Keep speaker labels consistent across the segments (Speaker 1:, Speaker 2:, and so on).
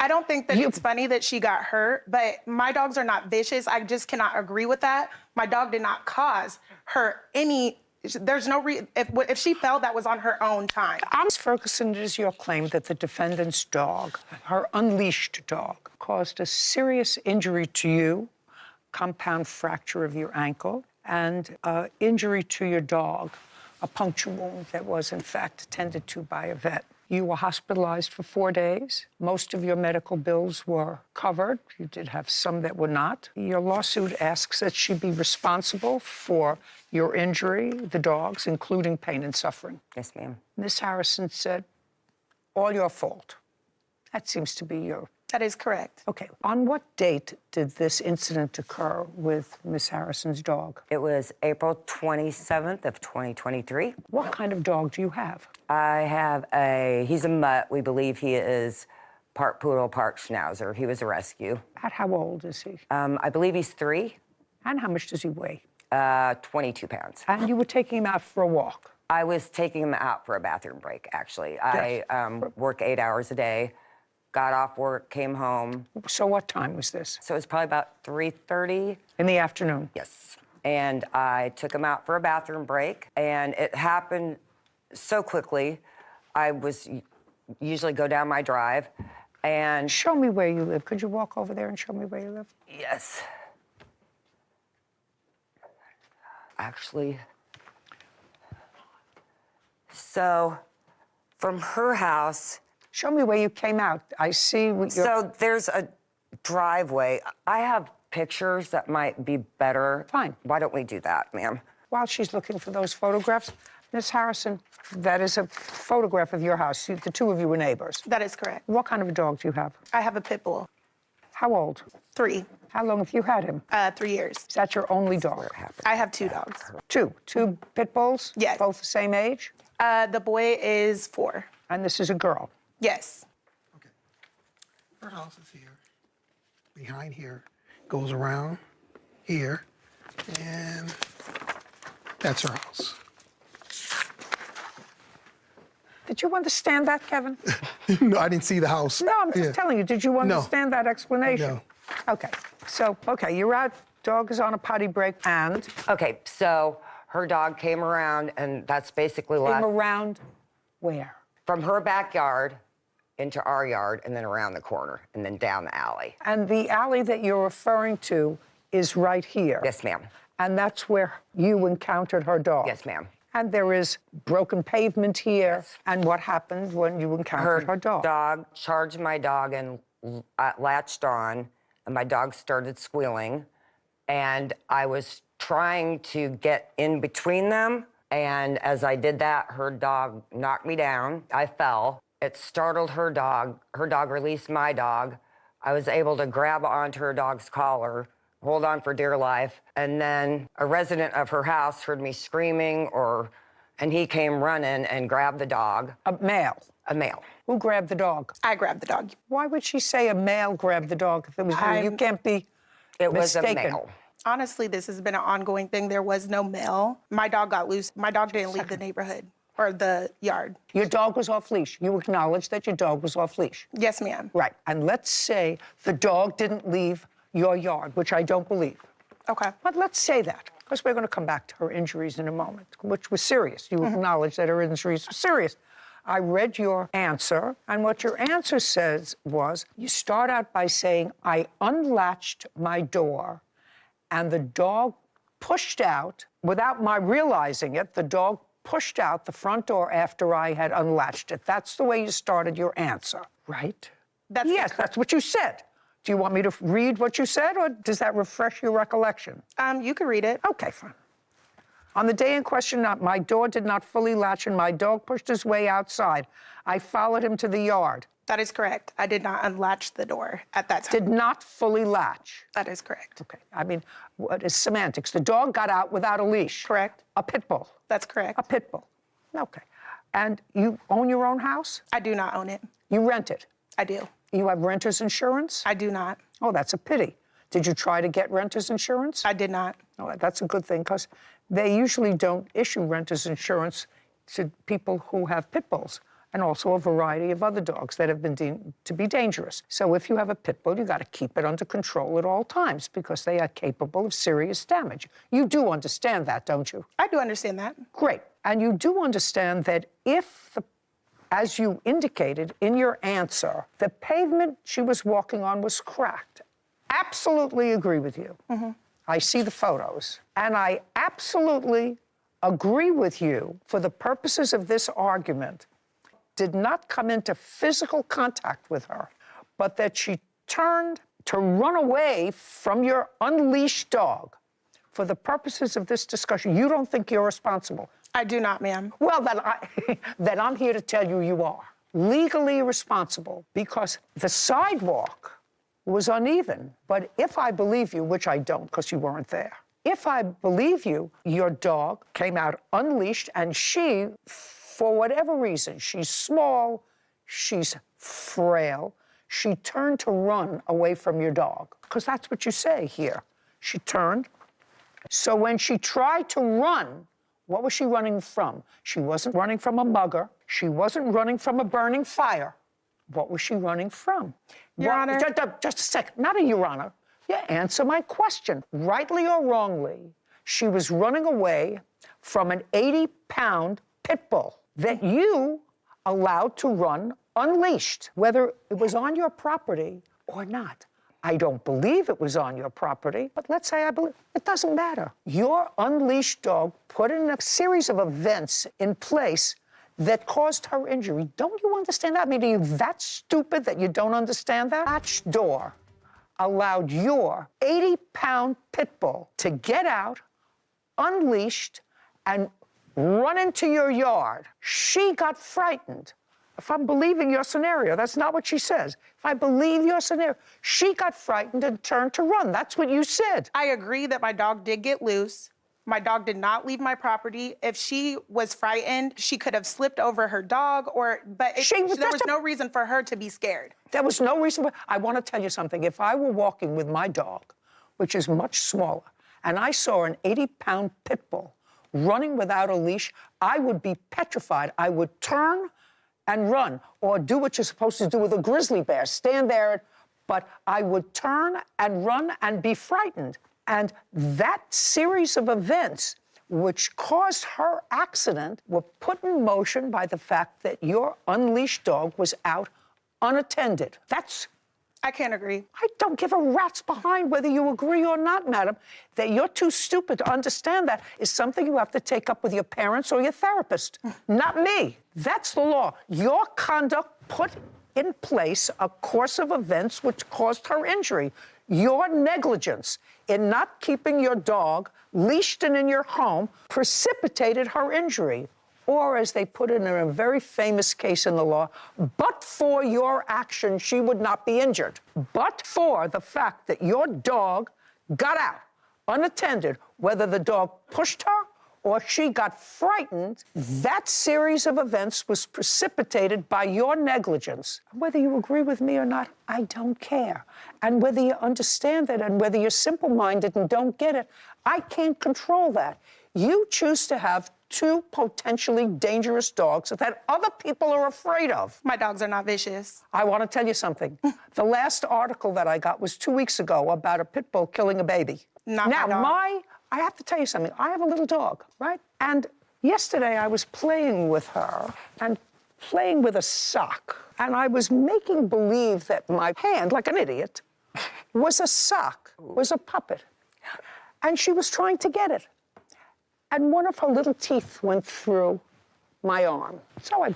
Speaker 1: I don't think that it's funny that she got hurt, but my dogs are not vicious. I just cannot agree with that. My dog did not cause her any. There's no reason. If she fell, that was on her own time.
Speaker 2: Ms. Ferguson, it is your claim that the defendant's dog, her unleashed dog, caused a serious injury to you, compound fracture of your ankle, and injury to your dog, a puncture wound that was, in fact, attended to by a vet. You were hospitalized for 4 days. Most of your medical bills were covered. You did have some that were not. Your lawsuit asks that she be responsible for your injury, the dog's, including pain and suffering.
Speaker 3: Yes, ma'am.
Speaker 2: Ms. Harrison said, all your fault. That seems to be your...
Speaker 1: That is correct.
Speaker 2: Okay. On what date did this incident occur with Ms. Harrison's dog?
Speaker 3: It was April 27th of 2023.
Speaker 2: What kind of dog do you have?
Speaker 3: I have he's a mutt. We believe he is part poodle, part schnauzer. He was a rescue.
Speaker 2: At how old is he?
Speaker 3: I believe he's 3.
Speaker 2: And how much does he weigh?
Speaker 3: 22 pounds.
Speaker 2: And you were taking him out for a walk?
Speaker 3: I was taking him out for a bathroom break, actually.
Speaker 2: Yes.
Speaker 3: I work 8 hours a day. Got off work, came home.
Speaker 2: So what time was this?
Speaker 3: So it was probably about 3:30.
Speaker 2: In the afternoon?
Speaker 3: Yes. And I took him out for a bathroom break, and it happened so quickly. I was usually go down my drive, and...
Speaker 2: Show me where you live. Could you walk over there and show me where you live?
Speaker 3: Yes. Actually... So, from her house...
Speaker 2: Show me where you came out. I see what you're...
Speaker 3: So there's a driveway. I have pictures that might be better.
Speaker 2: Fine.
Speaker 3: Why don't we do that, ma'am?
Speaker 2: While she's looking for those photographs, Ms. Harrison, that is a photograph of your house. The two of you were neighbors.
Speaker 1: That is correct.
Speaker 2: What kind of a dog do you have?
Speaker 1: I have a pit bull.
Speaker 2: How old?
Speaker 1: 3.
Speaker 2: How long have you had him?
Speaker 1: 3 years.
Speaker 2: Is that your only dog?
Speaker 1: I have 2 dogs.
Speaker 2: Two pit bulls?
Speaker 1: Yes.
Speaker 2: Both the same age?
Speaker 1: The boy is 4.
Speaker 2: And this is a girl?
Speaker 1: Yes.
Speaker 4: Okay. Her house is here. Behind here. Goes around here. And that's her house.
Speaker 2: Did you understand that, Kevin?
Speaker 4: No, I didn't see the house.
Speaker 2: No, I'm just telling you. Did you understand that explanation?
Speaker 4: No.
Speaker 2: Okay. So, you're out. Dog is on a potty break, and...
Speaker 3: Okay, so her dog came around, and that's basically
Speaker 2: Came around where?
Speaker 3: from her backyard into our yard, and then around the corner, and then down the alley.
Speaker 2: And the alley that you're referring to is right here.
Speaker 3: Yes, ma'am.
Speaker 2: And that's where you encountered her dog.
Speaker 3: Yes, ma'am.
Speaker 2: And there is broken pavement here.
Speaker 3: Yes.
Speaker 2: And what happened when you encountered her dog?
Speaker 3: Dog charged my dog and latched on, and my dog started squealing. And I was trying to get in between them, and as I did that, her dog knocked me down. I fell. It startled her dog. Her dog released my dog. I was able to grab onto her dog's collar, hold on for dear life, and then a resident of her house heard me screaming, and he came running and grabbed the dog.
Speaker 2: A male?
Speaker 3: A male.
Speaker 2: Who grabbed the dog?
Speaker 1: I grabbed the dog.
Speaker 2: Why would she say a male grabbed the dog if it was you? You can't be
Speaker 3: It was
Speaker 2: mistaken.
Speaker 3: a male.
Speaker 1: Honestly, this has been an ongoing thing. There was no male. My dog got loose. My dog didn't leave the neighborhood or the yard.
Speaker 2: Your dog was off leash. You acknowledge that your dog was off leash.
Speaker 1: Yes, ma'am.
Speaker 2: Right. And let's say the dog didn't leave your yard, which I don't believe.
Speaker 1: Okay.
Speaker 2: But let's say that, because we're going to come back to her injuries in a moment, which was serious. You acknowledge that her injuries were serious. I read your answer, and what your answer says was, you start out by saying, I unlatched my door, and the dog pushed out, without my realizing it, the dog pushed out the front door after I had unlatched it. That's the way you started your answer, right? Yes, that's what you said. Do you want me to read what you said, or does that refresh your recollection?
Speaker 1: You can read it.
Speaker 2: Okay, fine. On the day in question, my door did not fully latch, and my dog pushed his way outside. I followed him to the yard.
Speaker 1: That is correct. I did not unlatch the door at that time.
Speaker 2: Did not fully latch.
Speaker 1: That is correct.
Speaker 2: Okay. I mean, what is semantics? The dog got out without a leash.
Speaker 1: Correct.
Speaker 2: A pit bull.
Speaker 1: That's correct.
Speaker 2: A pit bull. Okay. And you own your own house?
Speaker 1: I do not own it.
Speaker 2: You rent it?
Speaker 1: I do.
Speaker 2: You have renter's insurance?
Speaker 1: I do not.
Speaker 2: Oh, that's a pity. Did you try to get renter's insurance?
Speaker 1: I did not.
Speaker 2: Oh, that's a good thing, because they usually don't issue renter's insurance to people who have pit bulls. and also a variety of other dogs that have been deemed to be dangerous. So if you have a pit bull, you got to keep it under control at all times because they are capable of serious damage. You do understand that, don't you?
Speaker 1: I do understand that.
Speaker 2: Great. And you do understand that if, as you indicated in your answer, the pavement she was walking on was cracked. Absolutely agree with you. I see the photos. And I absolutely agree with you for the purposes of this argument, did not come into physical contact with her, but that she turned to run away from your unleashed dog. For the purposes of this discussion, you don't think you're responsible.
Speaker 1: I do not, ma'am.
Speaker 2: Well, then I'm here to tell you you are legally responsible because the sidewalk was uneven. But if I believe you, which I don't because you weren't there, if I believe you, your dog came out unleashed and she, for whatever reason, she's small, she's frail, she turned to run away from your dog. Because that's what you say here. She turned. So when she tried to run, what was she running from? She wasn't running from a mugger. She wasn't running from a burning fire. What was she running from?
Speaker 1: Your Honor.
Speaker 2: Just a second, not a Your Honor. Yeah, answer my question. Rightly or wrongly, she was running away from an 80-pound pit bull that you allowed to run unleashed, whether it was on your property or not. I don't believe it was on your property, but let's say I believe. It doesn't matter. Your unleashed dog put in a series of events in place that caused her injury. Don't you understand that? I mean, are you that stupid that you don't understand that? Hatch door allowed your 80-pound pit bull to get out, unleashed, and run into your yard. She got frightened. If I'm believing your scenario, that's not what she says. If I believe your scenario, she got frightened and turned to run. That's what you said.
Speaker 1: I agree that my dog did get loose. My dog did not leave my property. If she was frightened, she could have slipped over her dog but there was no reason for her to be scared.
Speaker 2: There was no reason. I want to tell you something. If I were walking with my dog, which is much smaller, and I saw an 80-pound pit bull running without a leash, I would be petrified. I would turn and run, or do what you're supposed to do with a grizzly bear, stand there, but I would turn and run and be frightened. And that series of events which caused her accident were put in motion by the fact that your unleashed dog was out unattended.
Speaker 1: I can't agree.
Speaker 2: I don't give a rat's behind whether you agree or not, madam. That you're too stupid to understand that is something you have to take up with your parents or your therapist, not me. That's the law. Your conduct put in place a course of events which caused her injury. Your negligence in not keeping your dog leashed and in your home precipitated her injury. Or, as they put it in a very famous case in the law, but for your action, she would not be injured. But for the fact that your dog got out unattended, whether the dog pushed her or she got frightened, that series of events was precipitated by your negligence. Whether you agree with me or not, I don't care. And whether you understand it and whether you're simple-minded and don't get it, I can't control that. You choose to have two potentially dangerous dogs that other people are afraid of.
Speaker 1: My dogs are not vicious.
Speaker 2: I want to tell you something. The last article that I got was 2 weeks ago about a pit bull killing a baby.
Speaker 1: Not my dog.
Speaker 2: I have to tell you something. I have a little dog, right? And yesterday I was playing with her and playing with a sock. And I was making believe that my hand, like an idiot, was a sock, was a puppet. And she was trying to get it. And one of her little teeth went through my arm. So I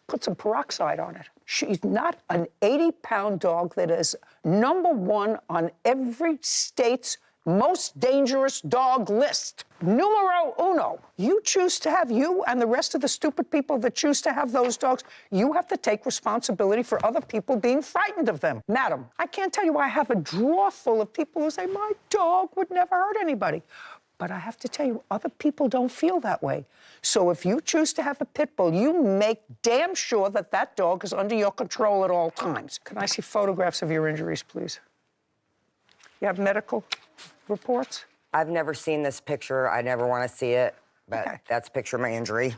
Speaker 2: put some peroxide on it. She's not an 80-pound dog that is #1 on every state's most dangerous dog list. Numero uno. You choose to have, you and the rest of the stupid people that choose to have those dogs, you have to take responsibility for other people being frightened of them. Madam, I can't tell you I have a drawer full of people who say, my dog would never hurt anybody. But I have to tell you, other people don't feel that way. So if you choose to have a pit bull, you make damn sure that that dog is under your control at all times. Can I see photographs of your injuries, please? You have medical reports?
Speaker 3: I've never seen this picture. I never want to see it, but
Speaker 2: Okay.
Speaker 3: that's a picture of my injury.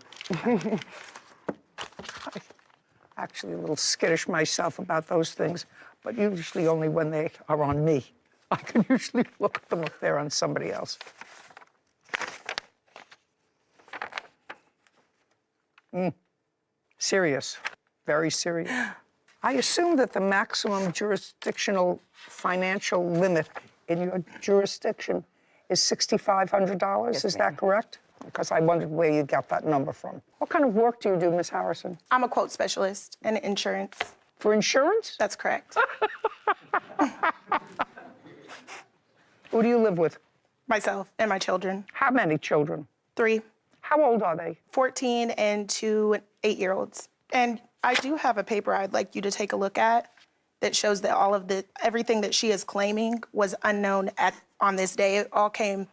Speaker 2: Actually, a little skittish myself about those things, but usually only when they are on me. I can usually look at them if they're on somebody else. Serious, very serious. I assume that the maximum jurisdictional financial limit in your jurisdiction is $6,500.
Speaker 3: Yes,
Speaker 2: Is that
Speaker 3: ma'am.
Speaker 2: correct? Because I wondered where you got that number from. What kind of work do you do, Ms. Harrison?
Speaker 1: I'm a quote specialist in insurance.
Speaker 2: For insurance?
Speaker 1: That's correct.
Speaker 2: Who do you live with?
Speaker 1: Myself and my children.
Speaker 2: How many children?
Speaker 1: 3,
Speaker 2: How old are they?
Speaker 1: 14, and 2 8-year-olds. And I do have a paper I'd like you to take a look at that shows that everything that she is claiming was unknown on this day. It all came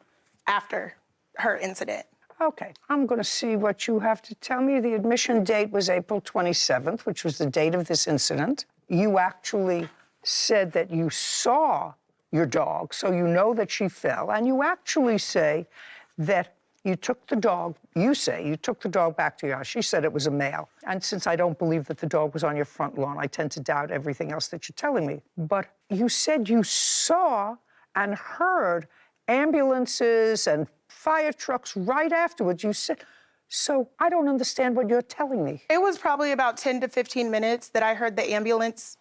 Speaker 1: after her incident.
Speaker 2: Okay, I'm going to see what you have to tell me. The admission date was April 27th, which was the date of this incident. You actually said that you saw your dog, so you know that she fell. And you actually say that you took the dog, you say you took the dog back to your house. She said it was a male. And since I don't believe that the dog was on your front lawn, I tend to doubt everything else that you're telling me. But you said you saw and heard ambulances and fire trucks right afterwards. You said, so I don't understand what you're telling me.
Speaker 1: It was probably about 10 to 15 minutes that I heard the ambulance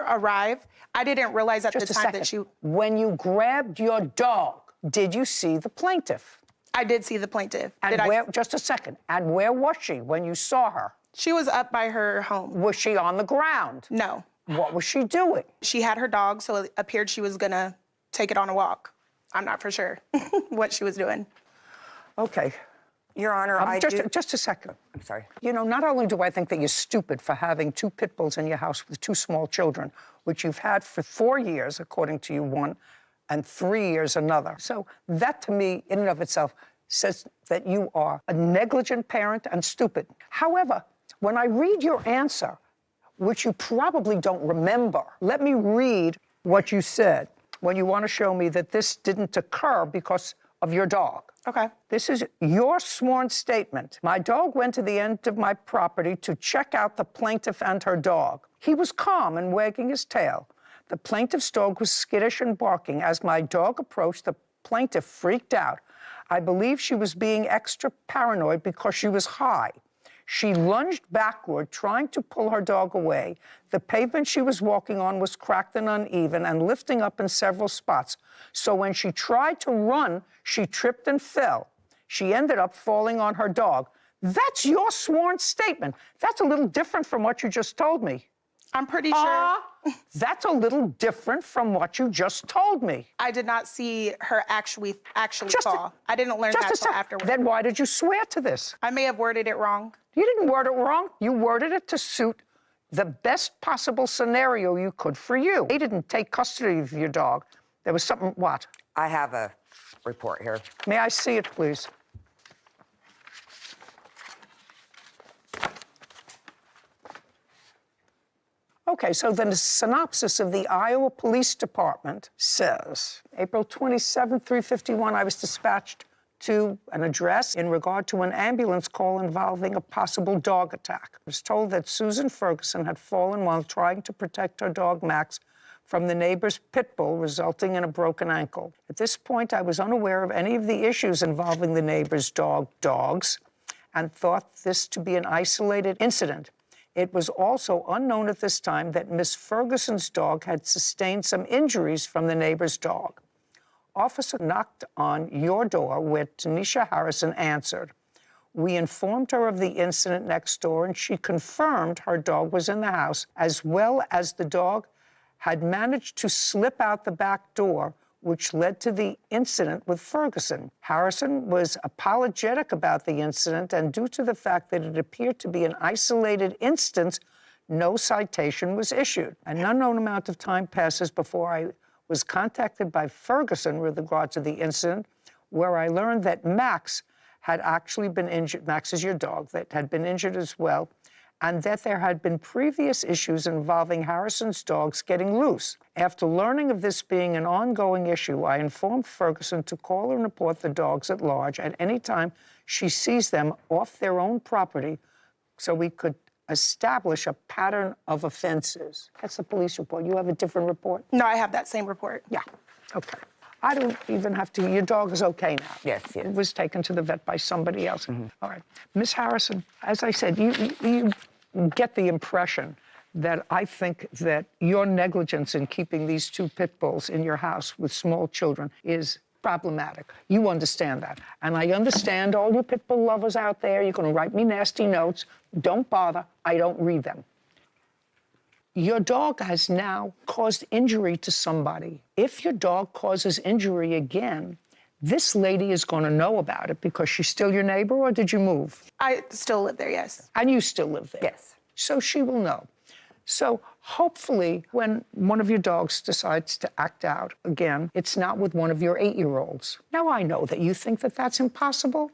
Speaker 1: arrive. I didn't realize at the time that she...
Speaker 2: When you grabbed your dog, did you see the plaintiff?
Speaker 1: I did see the plaintiff.
Speaker 2: And where, just a second, and where was she when you saw her?
Speaker 1: She was up by her home.
Speaker 2: Was she on the ground?
Speaker 1: No.
Speaker 2: What was she doing?
Speaker 1: She had her dog, so it appeared she was gonna take it on a walk. I'm not for sure what she was doing.
Speaker 2: Okay.
Speaker 3: Your Honor,
Speaker 2: Just a second.
Speaker 3: I'm sorry.
Speaker 2: You know, not only do I think that you're stupid for having 2 pit bulls in your house with 2 small children, which you've had for 4 years, according to you, one, and 3 years another. So that, to me, in and of itself, says that you are a negligent parent and stupid. However, when I read your answer, which you probably don't remember, let me read what you said when you want to show me that this didn't occur because of your dog.
Speaker 1: Okay.
Speaker 2: This is your sworn statement. My dog went to the end of my property to check out the plaintiff and her dog. He was calm and wagging his tail. The plaintiff's dog was skittish and barking. As my dog approached, the plaintiff freaked out. I believe she was being extra paranoid because she was high. She lunged backward, trying to pull her dog away. The pavement she was walking on was cracked and uneven and lifting up in several spots. So when she tried to run, she tripped and fell. She ended up falling on her dog. That's your sworn statement. That's a little different from what you just told me.
Speaker 1: I'm pretty sure.
Speaker 2: That's a little different from what you just told me.
Speaker 1: I did not see her actually fall. I didn't learn that until afterwards.
Speaker 2: Then why did you swear to this?
Speaker 1: I may have worded it wrong.
Speaker 2: You didn't word it wrong. You worded it to suit the best possible scenario you could for you. They didn't take custody of your dog. There was something, what?
Speaker 3: I have a report here.
Speaker 2: May I see it, please? Okay, so the synopsis of the Iowa Police Department says, April 27, 3:51, I was dispatched to an address in regard to an ambulance call involving a possible dog attack. I was told that Susan Ferguson had fallen while trying to protect her dog, Max, from the neighbor's pit bull, resulting in a broken ankle. At this point, I was unaware of any of the issues involving the neighbor's dogs, and thought this to be an isolated incident. It was also unknown at this time that Miss Ferguson's dog had sustained some injuries from the neighbor's dog. Officer knocked on your door, where Tanisha Harrison answered. We informed her of the incident next door, and she confirmed her dog was in the house, as well as the dog had managed to slip out the back door, which led to the incident with Ferguson. Harrison was apologetic about the incident, and due to the fact that it appeared to be an isolated instance, no citation was issued. An unknown amount of time passes before I was contacted by Ferguson with regard to the incident, where I learned that Max had actually been injured. Max is your dog, that had been injured as well, and that there had been previous issues involving Harrison's dogs getting loose. After learning of this being an ongoing issue, I informed Ferguson to call and report the dogs at large at any time she sees them off their own property, so we could establish a pattern of offenses. That's the police report. You have a different report?
Speaker 1: No, I have that same report.
Speaker 2: Yeah, okay. I don't even have to, your dog is okay now.
Speaker 3: Yes, yes.
Speaker 2: It was taken to the vet by somebody else. All right. Ms. Harrison, as I said, you get the impression that I think that your negligence in keeping these two pit bulls in your house with small children is problematic. You understand that. And I understand all you pit bull lovers out there, you're going to write me nasty notes. Don't bother. I don't read them. Your dog has now caused injury to somebody. If your dog causes injury again, this lady is going to know about it because she's still your neighbor, or did you move?
Speaker 1: I still live there, yes.
Speaker 2: And you still live there?
Speaker 3: Yes.
Speaker 2: So she will know. So hopefully when one of your dogs decides to act out again, it's not with one of your 8-year-olds. Now, I know that you think that that's impossible.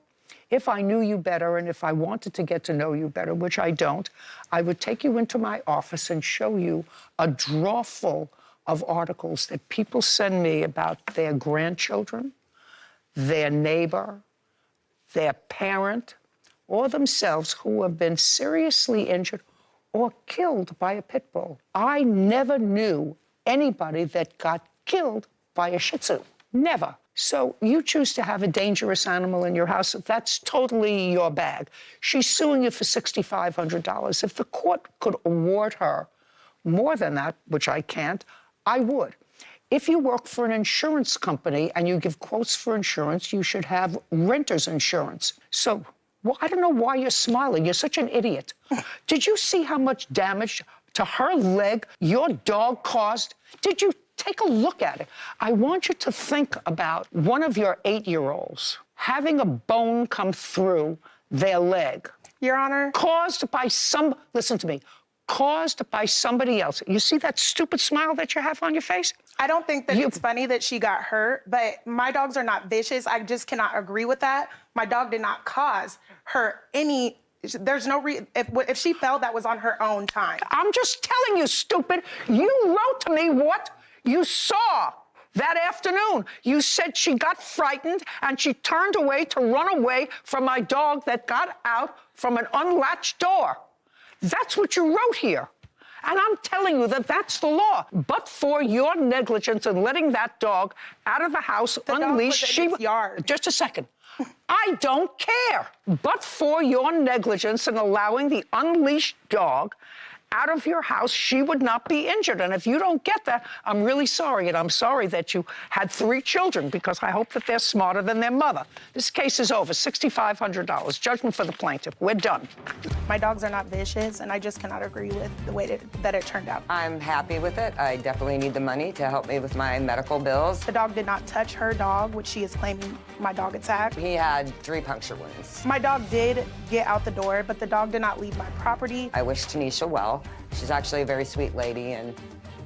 Speaker 2: If I knew you better and if I wanted to get to know you better, which I don't, I would take you into my office and show you a drawer full of articles that people send me about their grandchildren, their neighbor, their parent, or themselves who have been seriously injured or killed by a pit bull. I never knew anybody that got killed by a Shih Tzu. Never. So you choose to have a dangerous animal in your house. That's totally your bag. She's suing you for $6,500. If the court could award her more than that, which I can't, I would. If you work for an insurance company and you give quotes for insurance, you should have renter's insurance. So, well, I don't know why you're smiling. You're such an idiot. Did you see how much damage to her leg your dog caused? Did you take a look at it? I want you to think about one of your 8-year-olds having a bone come through their leg.
Speaker 1: Your Honor.
Speaker 2: Caused by listen to me, caused by somebody else. You see that stupid smile that you have on your face?
Speaker 1: I don't think that it's funny that she got hurt, but my dogs are not vicious. I just cannot agree with that. My dog did not cause her any. There's no reason. If she fell, that was on her own time.
Speaker 2: I'm just telling you, stupid. You wrote to me what you saw that afternoon. You said she got frightened and she turned away to run away from my dog that got out from an unlatched door. That's what you wrote here. And I'm telling you that that's the law. But for your negligence in letting that dog out of the house unleashed,
Speaker 1: she was yard.
Speaker 2: Just a second. I don't care. But for your negligence in allowing the unleashed dog out of your house, she would not be injured. And if you don't get that, I'm really sorry. And I'm sorry that you had 3 children, because I hope that they're smarter than their mother. This case is over. $6,500. Judgment for the plaintiff. We're done.
Speaker 1: My dogs are not vicious, and I just cannot agree with the way that it turned out.
Speaker 3: I'm happy with it. I definitely need the money to help me with my medical bills.
Speaker 1: The dog did not touch her dog, which she is claiming my dog attacked.
Speaker 3: He had 3 puncture wounds.
Speaker 1: My dog did get out the door, but the dog did not leave my property.
Speaker 3: I wish Tanisha well. She's actually a very sweet lady, and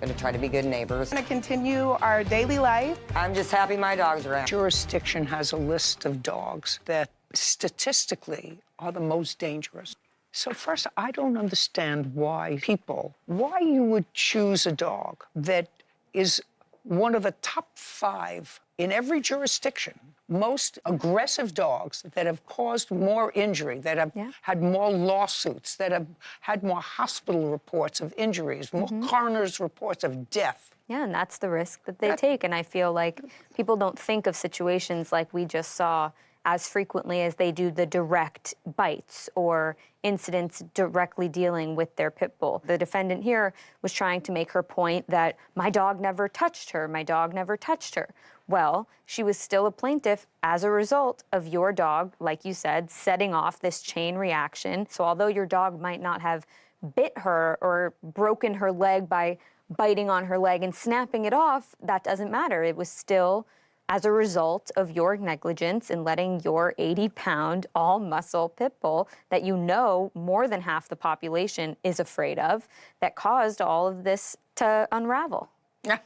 Speaker 3: going to try to be good neighbors.
Speaker 1: We're going to continue our daily life.
Speaker 3: I'm just happy my dog's around.
Speaker 2: Jurisdiction has a list of dogs that statistically are the most dangerous. So first, I don't understand why you would choose a dog that is one of the top 5 in every jurisdiction, most aggressive dogs that have caused more injury, that have had more lawsuits, that have had more hospital reports of injuries, more coroner's reports of death.
Speaker 5: Yeah, and that's the risk that they take. And I feel like people don't think of situations like we just saw as frequently as they do the direct bites or incidents directly dealing with their pit bull. The defendant here was trying to make her point that my dog never touched her, my dog never touched her. Well, she was still a plaintiff as a result of your dog, like you said, setting off this chain reaction. So although your dog might not have bit her or broken her leg by biting on her leg and snapping it off, that doesn't matter. It was still as a result of your negligence in letting your 80-pound, all-muscle pit bull that you know more than half the population is afraid of, that caused all of this to unravel.
Speaker 2: Yeah.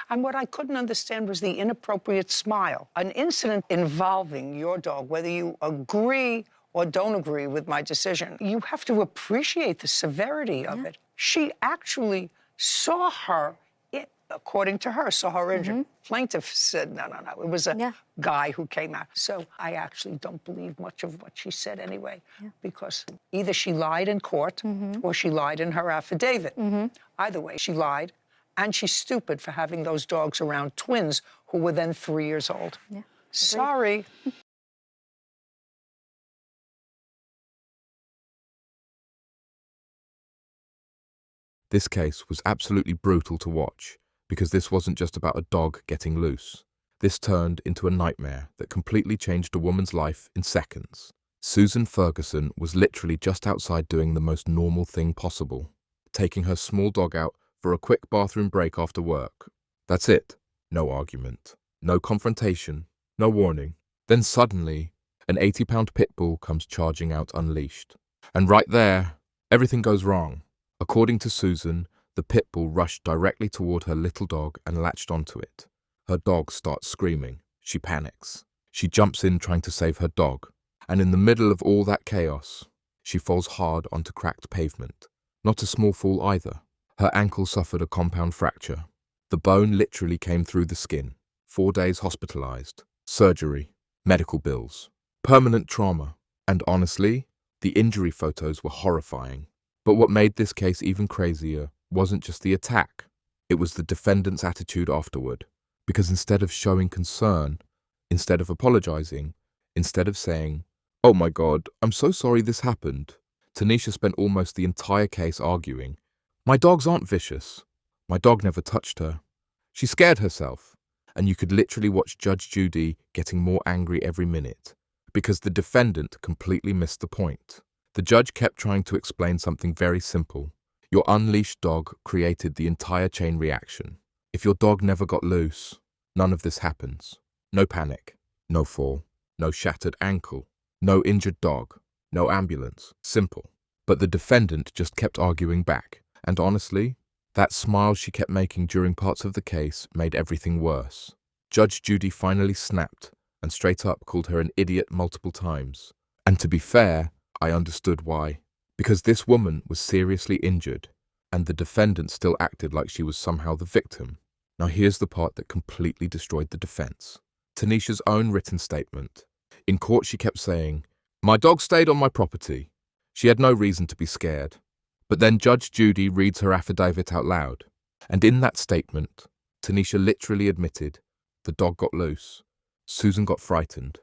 Speaker 2: And what I couldn't understand was the inappropriate smile. An incident involving your dog, whether you agree or don't agree with my decision, you have to appreciate the severity of it. She actually saw her according to her, saw her injured. Plaintiff said, no, it was a guy who came out. So I actually don't believe much of what she said anyway, because either she lied in court or she lied in her affidavit. Either way, she lied, and she's stupid for having those dogs around twins who were then 3 years old. Sorry.
Speaker 6: This case was absolutely brutal to watch, because this wasn't just about a dog getting loose. This turned into a nightmare that completely changed a woman's life in seconds. Susan Ferguson was literally just outside doing the most normal thing possible, taking her small dog out for a quick bathroom break after work. That's it. No argument, no confrontation, no warning. Then suddenly, an 80-pound pit bull comes charging out unleashed. And right there, everything goes wrong. According to Susan, the pit bull rushed directly toward her little dog and latched onto it. Her dog starts screaming. She panics. She jumps in trying to save her dog. And in the middle of all that chaos, she falls hard onto cracked pavement. Not a small fall either. Her ankle suffered a compound fracture. The bone literally came through the skin. 4 days hospitalized. Surgery. Medical bills. Permanent trauma. And honestly, the injury photos were horrifying. But what made this case even crazier wasn't just the attack. It was the defendant's attitude afterward. Because instead of showing concern, instead of apologizing, instead of saying, "Oh my God, I'm so sorry this happened," Tanisha spent almost the entire case arguing, "My dogs aren't vicious. My dog never touched her. She scared herself." And you could literally watch Judge Judy getting more angry every minute, because the defendant completely missed the point. The judge kept trying to explain something very simple. Your unleashed dog created the entire chain reaction. If your dog never got loose, none of this happens. No panic, no fall, no shattered ankle, no injured dog, no ambulance. Simple. But the defendant just kept arguing back. And honestly, that smile she kept making during parts of the case made everything worse. Judge Judy finally snapped and straight up called her an idiot multiple times. And to be fair, I understood why. Because this woman was seriously injured, and the defendant still acted like she was somehow the victim. Now here's the part that completely destroyed the defense. Tanisha's own written statement. In court she kept saying, "My dog stayed on my property. She had no reason to be scared." But then Judge Judy reads her affidavit out loud. And in that statement, Tanisha literally admitted the dog got loose. Susan got frightened.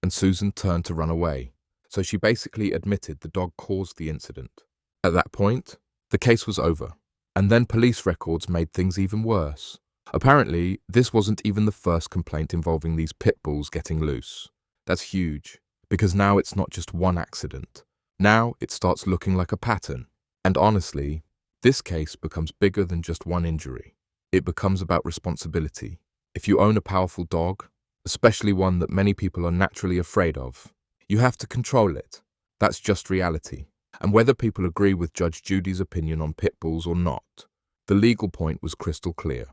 Speaker 6: And Susan turned to run away. So she basically admitted the dog caused the incident. At that point, the case was over. And then police records made things even worse. Apparently, this wasn't even the first complaint involving these pit bulls getting loose. That's huge, because now it's not just one accident. Now it starts looking like a pattern. And honestly, this case becomes bigger than just one injury. It becomes about responsibility. If you own a powerful dog, especially one that many people are naturally afraid of, you have to control it. That's just reality. And whether people agree with Judge Judy's opinion on pit bulls or not, the legal point was crystal clear.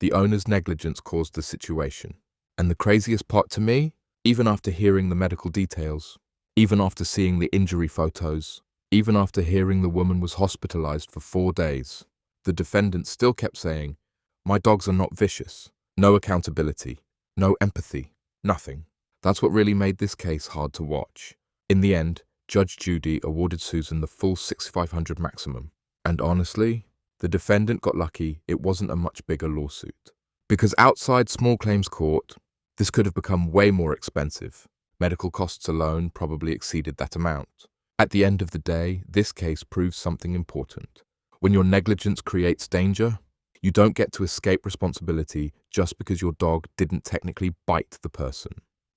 Speaker 6: The owner's negligence caused the situation. And the craziest part to me, even after hearing the medical details, even after seeing the injury photos, even after hearing the woman was hospitalized for 4 days, the defendant still kept saying, "My dogs are not vicious." No accountability, no empathy, nothing. That's what really made this case hard to watch. In the end, Judge Judy awarded Susan the full $6,500 maximum. And honestly, the defendant got lucky it wasn't a much bigger lawsuit. Because outside small claims court, this could have become way more expensive. Medical costs alone probably exceeded that amount. At the end of the day, this case proves something important. When your negligence creates danger, you don't get to escape responsibility just because your dog didn't technically bite the person.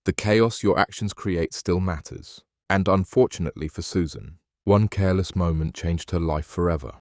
Speaker 6: The chaos your actions create still matters. And unfortunately for Susan, one careless moment changed her life forever.